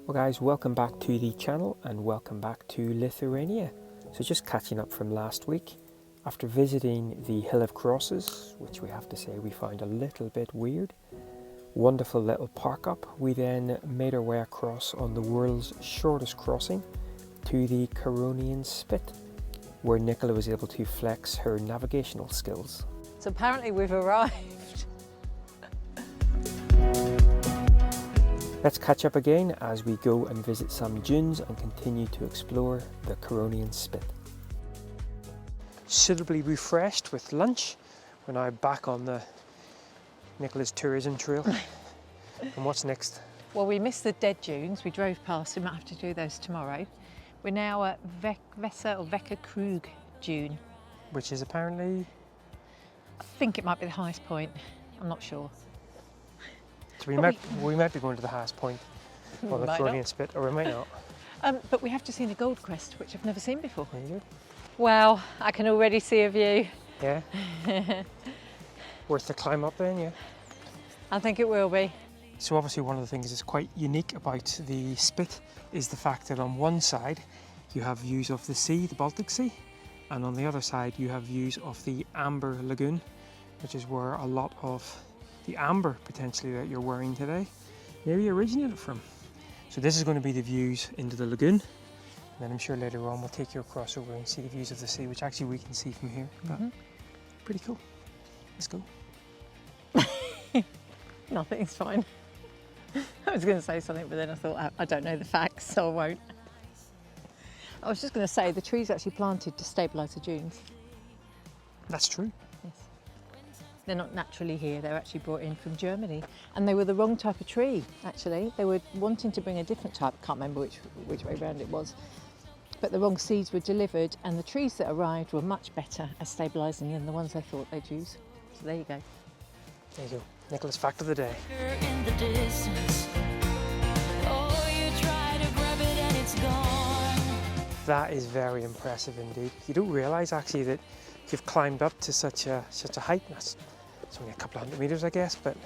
Well guys, welcome back to the channel and welcome back to Lithuania. So just catching up from last week, after visiting the Hill of Crosses, which we have to say we found a little bit weird, wonderful little park up, we then made our way across on the world's shortest crossing to the Curonian Spit, where Nicola was able to flex her navigational skills. So apparently we've arrived. Let's catch up again as we go and visit some dunes and continue to explore the Curonian Spit. Suitably refreshed with lunch, we're now back on the Nicola's tourism trail. And what's next? Well, we missed the dead dunes. We drove past, we might have to do those tomorrow. We're now at Veka Krug dune. Which is apparently... I think it might be the highest point. I'm not sure. So we might be going to the highest point on the Curonian Spit, or we might not. But we have to see the gold crest, which I've never seen before. There you go. Wow, I can already see a view. Yeah. Worth the climb up then, yeah. I think it will be. So obviously one of the things that's quite unique about the Spit is the fact that on one side you have views of the sea, the Baltic Sea, and on the other side you have views of the Amber Lagoon, which is where a lot of the amber potentially that you're wearing today maybe originated from. So this is going to be the views into the lagoon, and then I'm sure later on we'll take you across over and see the views of the sea, which actually we can see from here. But pretty cool. Let's go. Nothing's fine. I was going to say something, but then I thought I don't know the facts, so I won't. I was just going to say the trees actually planted to stabilise the dunes. That's true. Yes. They're not naturally here, they're actually brought in from Germany. And they were the wrong type of tree, actually. They were wanting to bring a different type, I can't remember which way round it was. But the wrong seeds were delivered, and the trees that arrived were much better at stabilising than the ones they thought they'd use. So there you go. There you go. Nicola's fact of the day. In the distance. Oh, you try to grab it and it's gone. That is very impressive indeed. You don't realise actually that you've climbed up to such a height. It's only a couple of hundred metres, I guess, but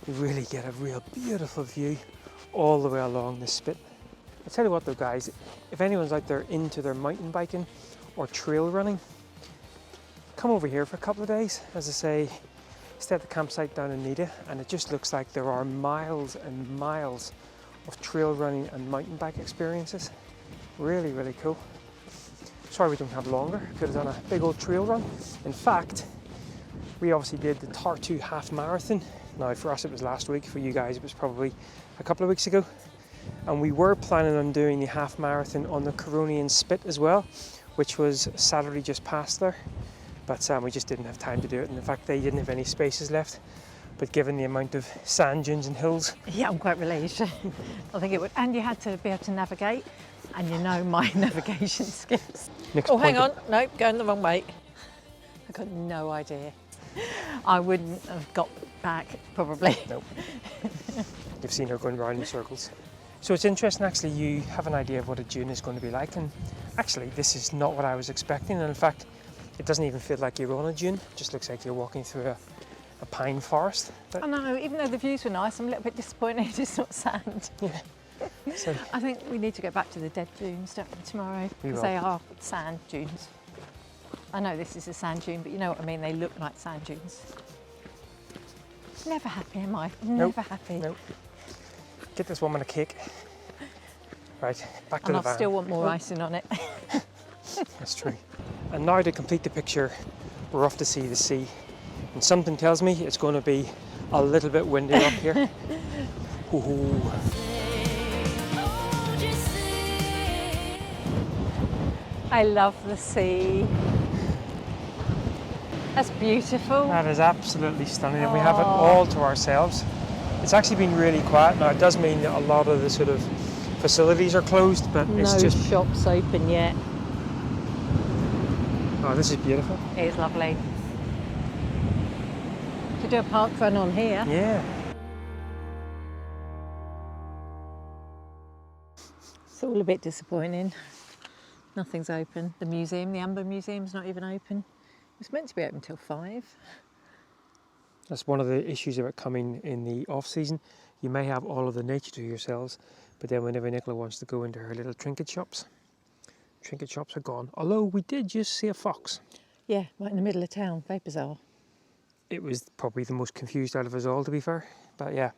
you really get a real beautiful view all the way along the Spit. I'll tell you what though guys, if anyone's out there into their mountain biking or trail running, come over here for a couple of days. As I say, stay at the campsite down in Nida, and it just looks like there are miles and miles of trail running and mountain bike experiences. Really, really cool. Sorry we don't have longer, could have done a big old trail run. In fact, we obviously did the Tartu half marathon. Now for us it was last week, for you guys it was probably a couple of weeks ago. And we were planning on doing the half marathon on the Curonian Spit as well, which was Saturday just past there. But we just didn't have time to do it, and in fact they didn't have any spaces left. But given the amount of sand dunes and hills... Yeah, I'm quite relieved. I think it would. And you had to be able to navigate, and you know my navigation skills. Oh, hang on. Nope, going the wrong way. I've got no idea. I wouldn't have got back, probably. Nope. You've seen her going round in circles. So it's interesting, actually, you have an idea of what a dune is going to be like, and actually this is not what I was expecting, and in fact it doesn't even feel like you're on a dune. It just looks like you're walking through a pine forest. But... I know, even though the views were nice, I'm a little bit disappointed it's not sand. Yeah. So, I think we need to go back to the dead dunes, don't we, tomorrow? Because they are sand dunes. I know this is a sand dune, but you know what I mean, they look like sand dunes. Never happy, am I? Never happy. Nope. Get this woman a cake. Right, back to and the van. I still want more icing on it. That's true. And now to complete the picture, we're off to see the sea. And something tells me it's going to be a little bit windy up here. Ooh. I love the sea. That's beautiful. That is absolutely stunning, and we have it all to ourselves. It's actually been really quiet now. It does mean that a lot of the sort of facilities are closed, but it's no just... shops open yet. Oh, this is beautiful. It is lovely. Could do a park run on here. Yeah. It's all a bit disappointing. Nothing's open. The museum, the Amber Museum's not even open. It's meant to be open till 5. That's one of the issues about coming in the off season. You may have all of the nature to yourselves, but then whenever Nicola wants to go into her little trinket shops are gone. Although we did just see a fox. Yeah, right in the middle of town. Very bizarre. It was probably the most confused out of us all, to be fair. But yeah,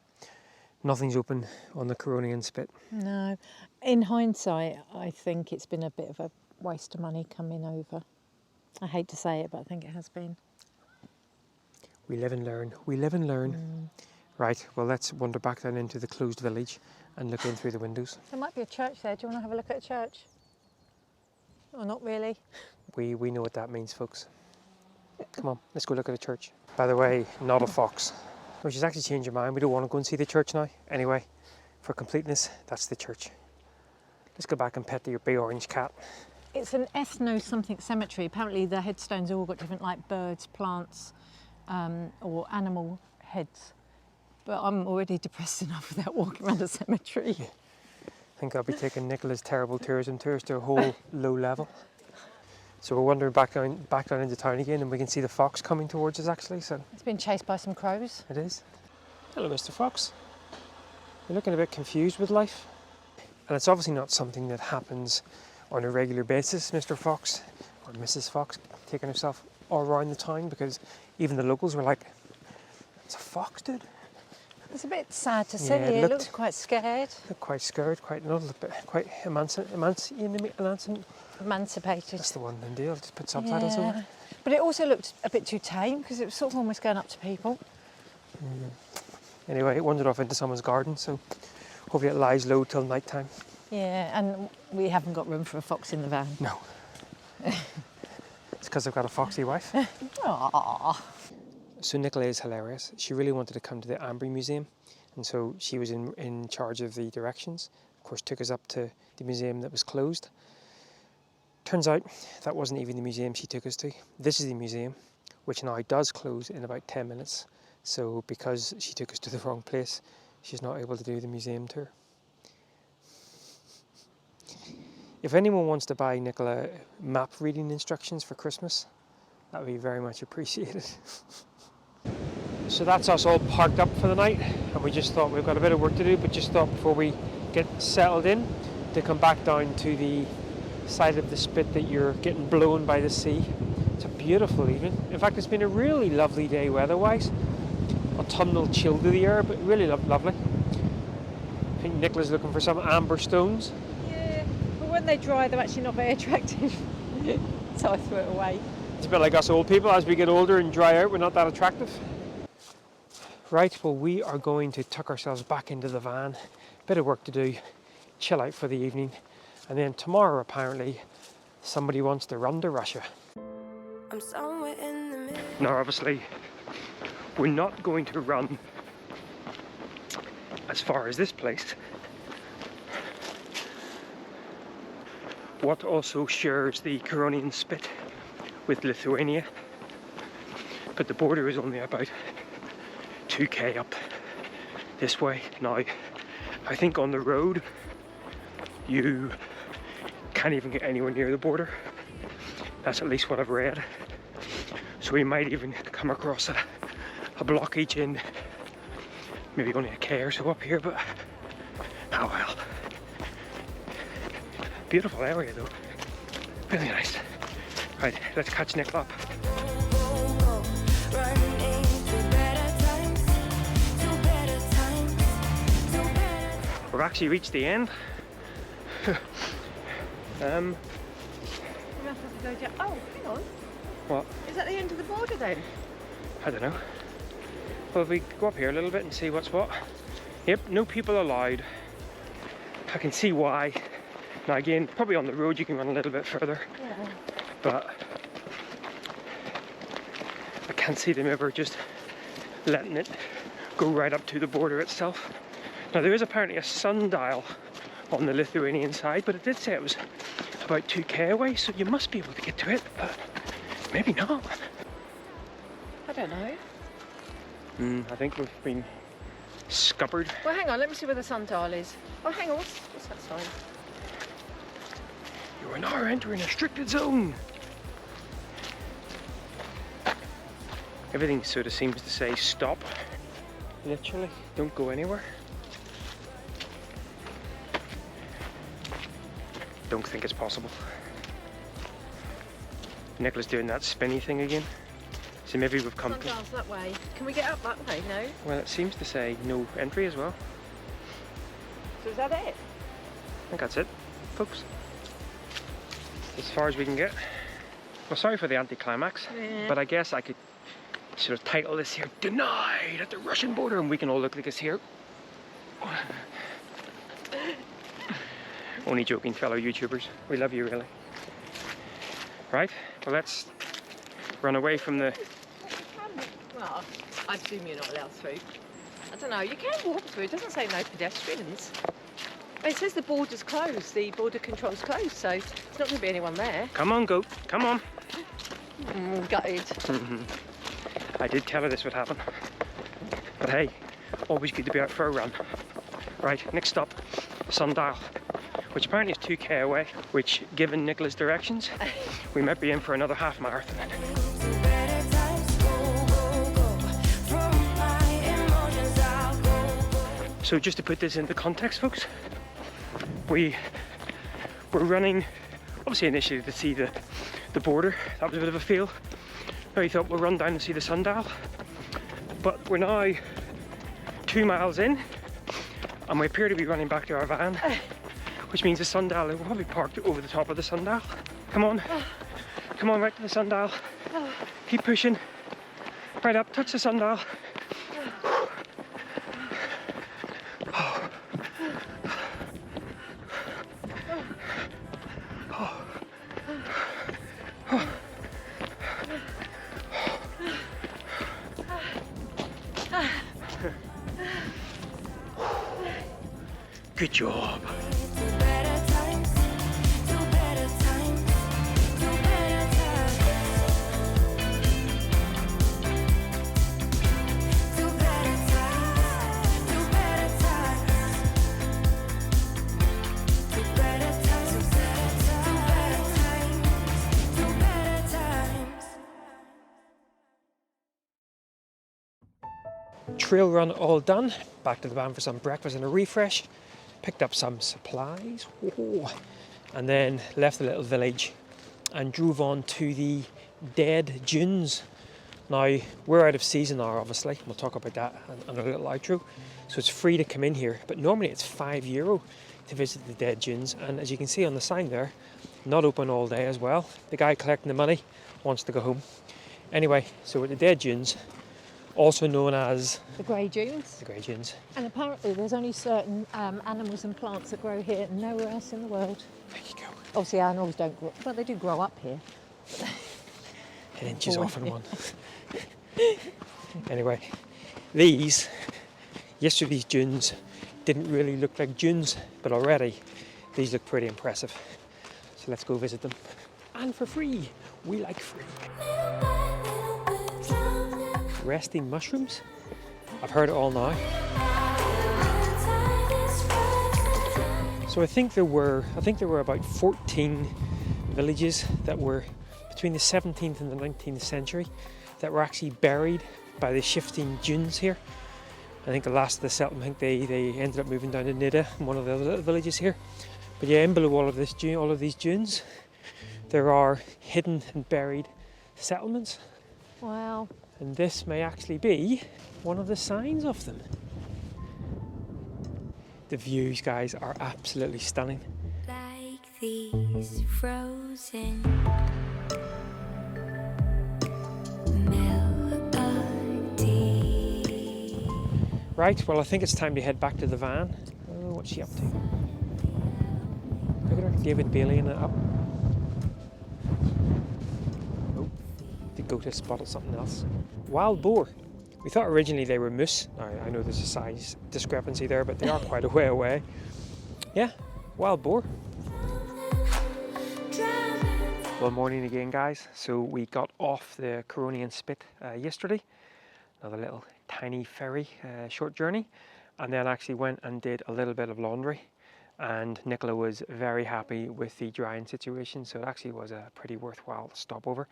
nothing's open on the Curonian Spit. No. In hindsight, I think it's been a bit of a waste of money coming over. I hate to say it, but I think it has been. We live and learn. We live and learn. Right, well, let's wander back down into the closed village and look in through the windows. There might be a church there. Do you want to have a look at a church? Or not really? We know what that means, folks. Come on, let's go look at a church. By the way, not a fox. Which has actually changed your mind. We don't want to go and see the church now. Anyway, for completeness, that's the church. Let's go back and pet your big orange cat. It's an ethno-something cemetery. Apparently the headstones all got different, like birds, plants, or animal heads. But I'm already depressed enough without walking around a cemetery. Yeah. I think I'll be taking Nicola's terrible tourism tours to a whole low level. So we're wandering back down into town again, and we can see the fox coming towards us actually. So It's been chased by some crows. it is. Hello, Mr. Fox. You're looking a bit confused with life. And it's obviously not something that happens on a regular basis, Mr. Fox, or Mrs. Fox, taking herself all around the town, because even the locals were like, it's a fox, dude. It's a bit sad to see. Yeah, it It looked- looks quite scared. Looked quite scared, quite Emancipated. That's the one, indeed. I'll just put subtitles over. Yeah. But it also looked a bit too tame because it was sort of almost going up to people. Anyway, it wandered off into someone's garden, so hopefully it lies low till night time. Yeah, and we haven't got room for a fox in the van. No. It's because I've got a foxy wife. Aww. So Nicola is hilarious. She really wanted to come to the Ambry Museum, and so she was in charge of the directions. Of course, took us up to the museum that was closed. Turns out that wasn't even the museum she took us to. This is the museum, which now does close in about 10 minutes. So because she took us to the wrong place, she's not able to do the museum tour. If anyone wants to buy Nicola map reading instructions for Christmas, that would be very much appreciated. So that's us all parked up for the night, and we just thought we've got a bit of work to do, but just thought before we get settled in to come back down to the side of the spit that you're getting blown by the sea. It's a beautiful evening. In fact, it's been a really lovely day weather-wise. Autumnal chill to the air, but really lovely. I think Nicola's looking for some amber stones. Yeah, but when they dry, they're actually not very attractive. So I threw it away. It's a bit like us old people. As we get older and dry out, we're not that attractive. Right, well, we are going to tuck ourselves back into the van. Bit of work to do, chill out for the evening. And then tomorrow, apparently, somebody wants to run to Russia. I'm somewhere in the middle. Now, obviously, we're not going to run as far as this place. What also shares the Curonian Spit with Lithuania. But the border is only about 2k up this way. Now, I think on the road, you can't even get anywhere near the border. That's at least what I've read. So we might even come across a blockage in maybe only a k or so up here, but oh well. Beautiful area though, really nice. Right, let's catch Nicola up. We've actually reached the end. Oh, hang on. What? Is that the end of the border then? I don't know. Well, if we go up here a little bit and see what's what. Yep, no people allowed. I can see why. Now again, probably on the road you can run a little bit further. Yeah. But I can't see them ever just letting it go right up to the border itself. Now there is apparently a sundial on the Lithuanian side, but it did say it was about 2k away, so you must be able to get to it, but maybe not. I don't know. I think we've been scuppered. Well, hang on, let me see where the sundial is. Oh, hang on, what's that sign? You are now entering a restricted zone. Everything sort of seems to say stop. Literally, don't go anywhere. Don't think it's possible. Nicola's doing that spinny thing again. So maybe we've come to... Sundial's that way. Can we get up that way? No? Well, it seems to say no entry as well. So is that it? I think that's it, folks. As far as we can get. Well, sorry for the anticlimax, but I guess I could sort of title this here, Denied at the Russian border, and we can all look like us here. Only joking, fellow YouTubers. We love you, really. Right, well, let's run away from the... Well, I assume you're not allowed through. I don't know, you can walk through. It doesn't say no pedestrians. It says the border's closed, the border control's closed, so there's not going to be anyone there. Come on, goat, come on. Gutted. I did tell her this would happen. But hey, always good to be out for a run. Right, next stop, Sundial, which apparently is 2k away, which, given Nicola's directions, we might be in for another half marathon. So just to put this into context, folks, we were running, obviously initially to see the border. That was a bit of a fail. Now we thought we'll run down and see the Sundial, but we're now 2 miles in and we appear to be running back to our van, which means the Sundial, we'll probably parked over the top of the Sundial. Come on, come on, right to the Sundial. Keep pushing, right up, touch the Sundial. Good job. Trail run all done. Back to the van for some breakfast and a refresh. Picked up some supplies, and then left the little village and drove on to the Dead Dunes. Now, we're out of season now, obviously. We'll talk about that in a little outro. So it's free to come in here, but normally it's €5 to visit the Dead Dunes. And as you can see on the sign there, not open all day as well. The guy collecting the money wants to go home. Anyway, so we're at the Dead Dunes, also known as The Grey Dunes. the Grey Dunes. And apparently there's only certain animals and plants that grow here and nowhere else in the world. There you go. Obviously animals don't grow, well they do grow up here. 10 inches off in one. Anyway, yesterday's dunes didn't really look like dunes, but already these look pretty impressive. So let's go visit them. And for free, we like free. Resting mushrooms? I've heard it all now. So I think there were about 14 villages that were between the 17th and the 19th century that were actually buried by the shifting dunes here. I think the last of the settlement, they ended up moving down to Nida, one of the other little villages here. But yeah, in below all of these dunes, there are hidden and buried settlements. Wow. And this may actually be one of the signs of them. The views, guys, are absolutely stunning. Like these frozen melodies. Right, well, I think it's time to head back to the van. Oh, what's she up to? Look at her, David Bailey in it up. Oh, the goat has spotted something else. Wild boar. We thought originally they were moose. Now, I know there's a size discrepancy there, but they are quite a way away. Yeah, wild boar. Well, morning again, guys. So we got off the Curonian Spit yesterday. Another little tiny ferry, short journey. And then actually went and did a little bit of laundry. And Nicola was very happy with the drying situation. So it actually was a pretty worthwhile stopover.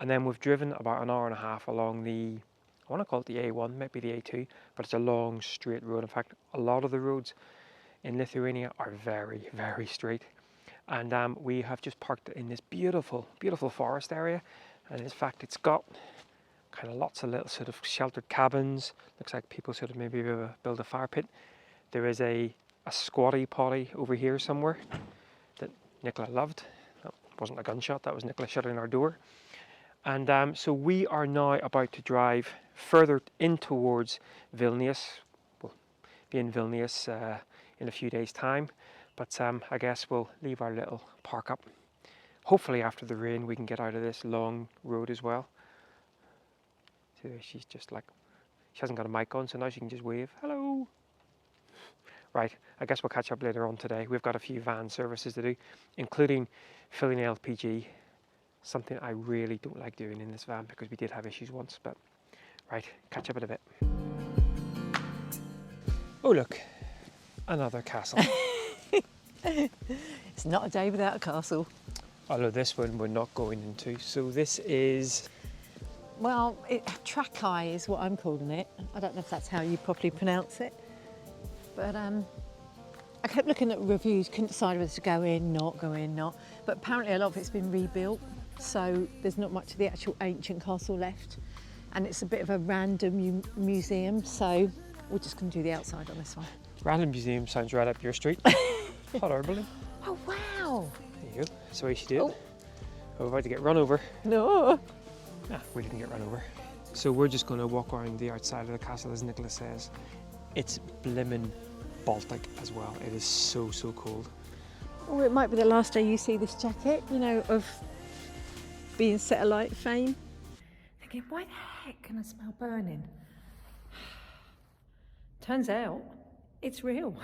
And then we've driven about an hour and a half along the, I want to call it the A1, maybe the A2, but it's a long straight road. In fact, a lot of the roads in Lithuania are very, very straight. And we have just parked in this beautiful, beautiful forest area. And in fact, it's got kind of lots of little sort of sheltered cabins. Looks like people sort of maybe build a fire pit. There is a squatty potty over here somewhere that Nicola loved. That wasn't a gunshot, that was Nicola shutting our door. And so we are now about to drive further in towards Vilnius. We'll be in Vilnius in a few days' time, but I guess we'll leave our little park up. Hopefully after the rain we can get out of this long road as well. So she's just like, she hasn't got a mic on, so now she can just wave, hello. Right, I guess we'll catch up later on today. We've got a few van services to do, including filling LPG, something I really don't like doing in this van because we did have issues once, but right, catch up in a bit. Oh look, another castle. It's not a day without a castle. Although this one we're not going into. So this is... Well, Trakai is what I'm calling it. I don't know if that's how you properly pronounce it. But I kept looking at reviews, couldn't decide whether to go in, not go in, not. But apparently a lot of it's been rebuilt, so there's not much of the actual ancient castle left. And it's a bit of a random museum, so we're just going to do the outside on this one. Random museum sounds right up your street. Hot air balloon. Oh, wow. There you go. That's the way you should do it. We're about to get run over. No. Ah, we didn't get run over. So we're just going to walk around the outside of the castle, as Nicola says. It's blimmin' Baltic as well. It is so, so cold. Oh, it might be the last day you see this jacket, you know, of being set alight fame. Thinking, why the heck can I smell burning? Turns out, it's real.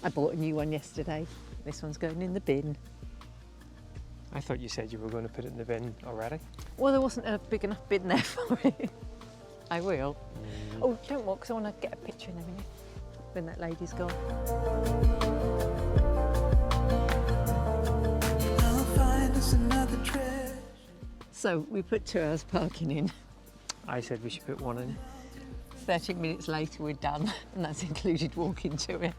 I bought a new one yesterday. This one's going in the bin. I thought you said you were going to put it in the bin already. Well, there wasn't a big enough bin there for it. I will. Oh, don't walk, because I want to get a picture in a minute when that lady's gone. I'll find us another treasure. So we put 2 hours parking in. I said we should put one in. 30 minutes later we're done, and that's included walking to it.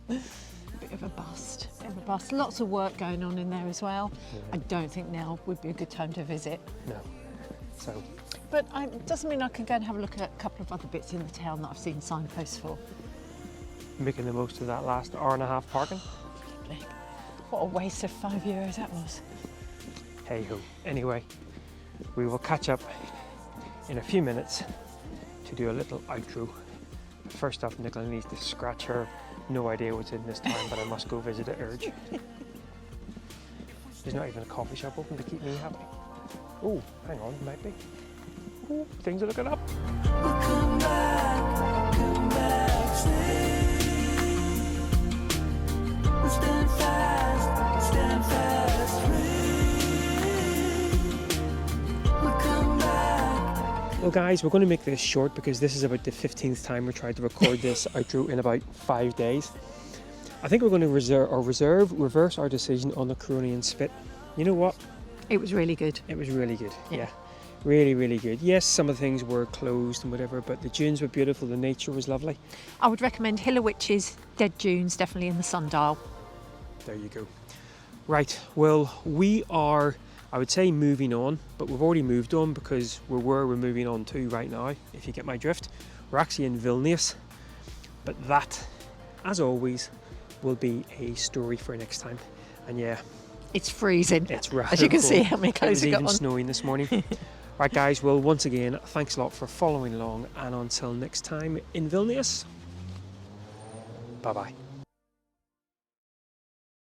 Bit of a bust, Lots of work going on in there as well. Yeah. I don't think now would be a good time to visit. No. So, But it doesn't mean I can go and have a look at a couple of other bits in the town that I've seen signposts for. making the most of that last hour and a half parking. What a waste of €5 that was. Hey ho. Anyway, we will catch up in a few minutes to do a little outro. First off, Nicola needs to scratch her. No idea what's in this time, but I must go visit it urge. There's not even a coffee shop open to keep me happy. Oh, hang on, might be. Oh, things are looking up. We'll come back, stay. We'll stand fast, we'll come back. Well guys, we're going to make this short because this is about the 15th time we tried to record this outro in about 5 days. I think we're going to reverse our decision on the Curonian Spit. You know what? It was really good. It was really good, yeah. Really, really good. Yes, some of the things were closed and whatever, but the dunes were beautiful, the nature was lovely. I would recommend Hill of Witches, Dead Dunes, definitely in the sundial. There you go. Right, well, we are, I would say, moving on, but we've already moved on because we're where we're moving on to right now, if you get my drift. We're actually in Vilnius, but that, as always, will be a story for next time. And yeah, It's freezing. it's rather As you can cold. see how many clothes It we was got even on. snowing this morning. Right guys, well once again, thanks a lot for following along, and until next time in Vilnius, bye bye.